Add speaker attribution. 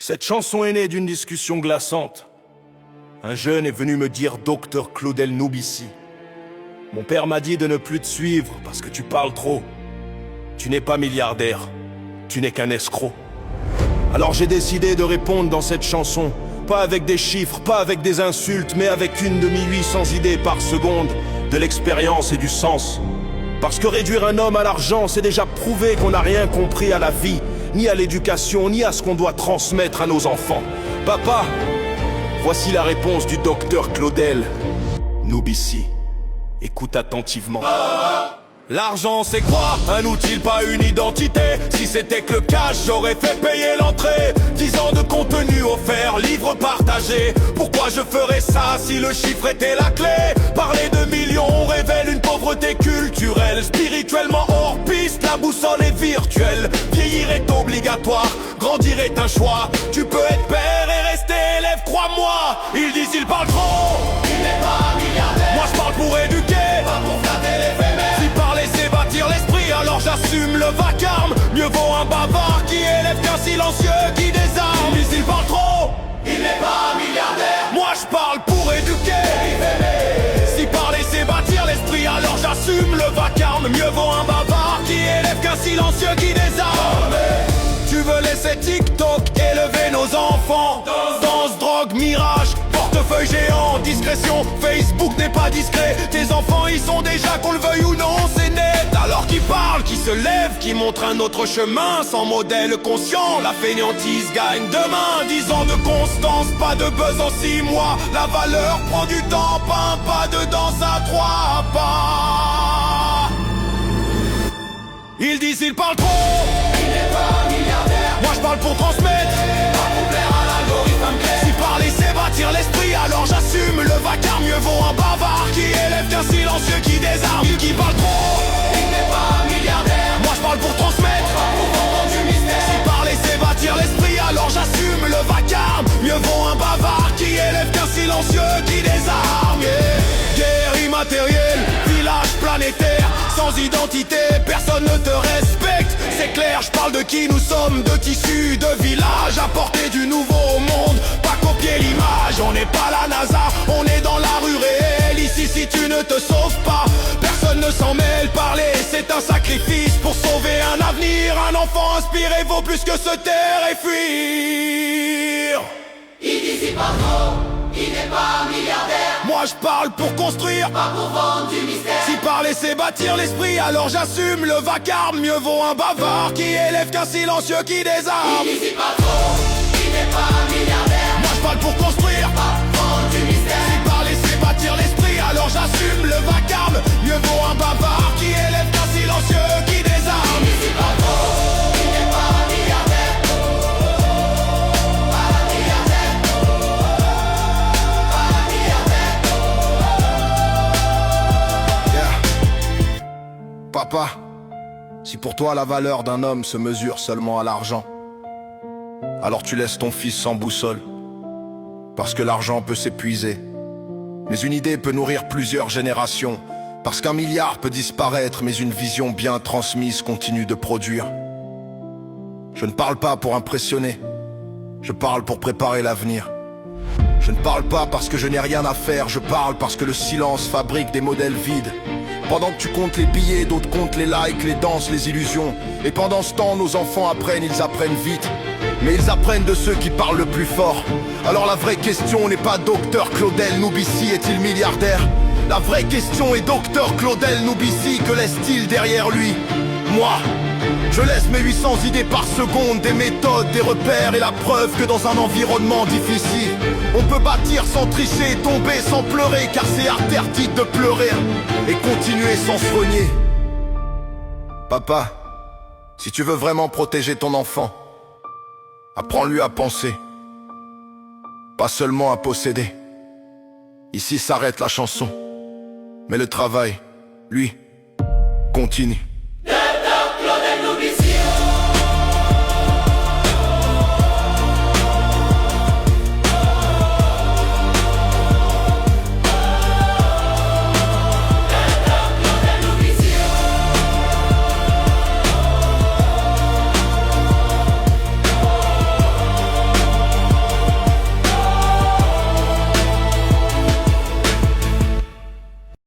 Speaker 1: Cette chanson est née d'une discussion glaçante. Un jeune est venu me dire « Docteur Claudel Noubissi, mon père m'a dit de ne plus te suivre parce que tu parles trop. Tu n'es pas milliardaire, tu n'es qu'un escroc. » Alors j'ai décidé de répondre dans cette chanson, pas avec des chiffres, pas avec des insultes, mais avec une de 1800 idées par seconde, de l'expérience et du sens. Parce que réduire un homme à l'argent, c'est déjà prouver qu'on n'a rien compris à la vie, ni à l'éducation, ni à ce qu'on doit transmettre à nos enfants. Papa, voici la réponse du docteur Claudel Noubissi. Écoute attentivement. L'argent c'est quoi? Un outil, pas une identité. Si c'était que le cash, j'aurais fait payer l'entrée. 10 ans de contenu offert, livre partagé. Pourquoi je ferais ça si le chiffre était la clé? Parler de millions révèle une pauvreté culturelle. Spirituellement hors piste, la boussole est virtuelle. Vieillir est obligatoire, grandir est un choix. Tu peux être père et rester élève, crois-moi. Ils disent il parle trop, il n'est pas milliardaire. Moi je parle pour éduquer, pas pour flatter l'éphémère. Si parler c'est bâtir l'esprit, alors j'assume le vacarme. Mieux vaut un bavard qui élève qu'un silencieux qui désarme. Ils disent il parle trop, il n'est pas milliardaire. Moi je parle pour éduquer, si parler c'est bâtir l'esprit, alors j'assume le vacarme. Mieux vaut un bavard qui élève qu'un silencieux qui désarme. Tu veux laisser TikTok élever nos enfants? Danse, drogue, mirage, portefeuille géant, discrétion. Facebook n'est pas discret. Tes enfants ils sont déjà, qu'on le veuille ou non, c'est net. Alors qui parle, qui se lève, qui montre un autre chemin, sans modèle conscient, la fainéantise gagne demain. 10 ans de constance, pas de buzz en 6 mois. La valeur prend du temps, pas un pas de danse à 3 pas. Ils disent ils parlent trop, il n'est pas milliardaire. Moi je parle pour transmettre, pas pour plaire à l'algorithme clair. Si parler c'est bâtir l'esprit, alors j'assume le vacarme. Mieux vaut un bavard qui élève qu'un silencieux qui désarme. Qui parle trop, il n'est pas milliardaire. Moi je parle pour transmettre, pas pour vendre du mystère. Si parler c'est bâtir l'esprit, alors j'assume le vacarme. Mieux vaut un bavard qui élève qu'un silencieux qui désarme. Guerre immatérielle, village planétaire. Sans identité, personne ne te respecte. C'est clair, je parle de qui nous sommes, de tissus, de village. Apporter du nouveau au monde, pas copier l'image. On n'est pas la NASA, on est dans la rue réelle. Ici si tu ne te sauves pas, personne ne s'en mêle. Parler c'est un sacrifice pour sauver un avenir. Un enfant inspiré vaut plus que se taire et fuir.
Speaker 2: Il dit pas trop, il n'est pas milliardaire.
Speaker 1: Moi je parle pour construire,
Speaker 2: pas pour vendre du mystère.
Speaker 1: Si parler c'est bâtir l'esprit, alors j'assume le vacarme. Mieux vaut un bavard qui élève qu'un silencieux qui désarme.
Speaker 2: Il dit pas trop, il n'est pas milliardaire.
Speaker 1: Moi je parle pour construire,
Speaker 2: pas pour vendre du mystère.
Speaker 1: Si parler c'est bâtir l'esprit, alors j'assume le vacarme. Mieux vaut un bavard qui élève qu'un silencieux qui désarme.
Speaker 2: Il dit pas trop, il n'est pas milliardaire. Pas milliardaire. Pas milliardaire.
Speaker 1: Papa, si pour toi la valeur d'un homme se mesure seulement à l'argent, alors tu laisses ton fils sans boussole. Parce que l'argent peut s'épuiser, mais une idée peut nourrir plusieurs générations. Parce qu'un milliard peut disparaître, mais une vision bien transmise continue de produire. Je ne parle pas pour impressionner, je parle pour préparer l'avenir. Je ne parle pas parce que je n'ai rien à faire, je parle parce que le silence fabrique des modèles vides. Pendant que tu comptes les billets, d'autres comptent les likes, les danses, les illusions. Et pendant ce temps, nos enfants apprennent, ils apprennent vite. Mais ils apprennent de ceux qui parlent le plus fort. Alors la vraie question n'est pas docteur Claudel Noubissi est-il milliardaire? La vraie question est docteur Claudel Noubissi, que laisse-t-il derrière lui? Moi, je laisse mes 800 idées par seconde, des méthodes, des repères et la preuve que dans un environnement difficile, on peut bâtir sans tricher, tomber sans pleurer, car c'est interdit de pleurer et continuer sans se renier. Papa, si tu veux vraiment protéger ton enfant, apprends-lui à penser, pas seulement à posséder. Ici s'arrête la chanson, mais le travail, lui, continue.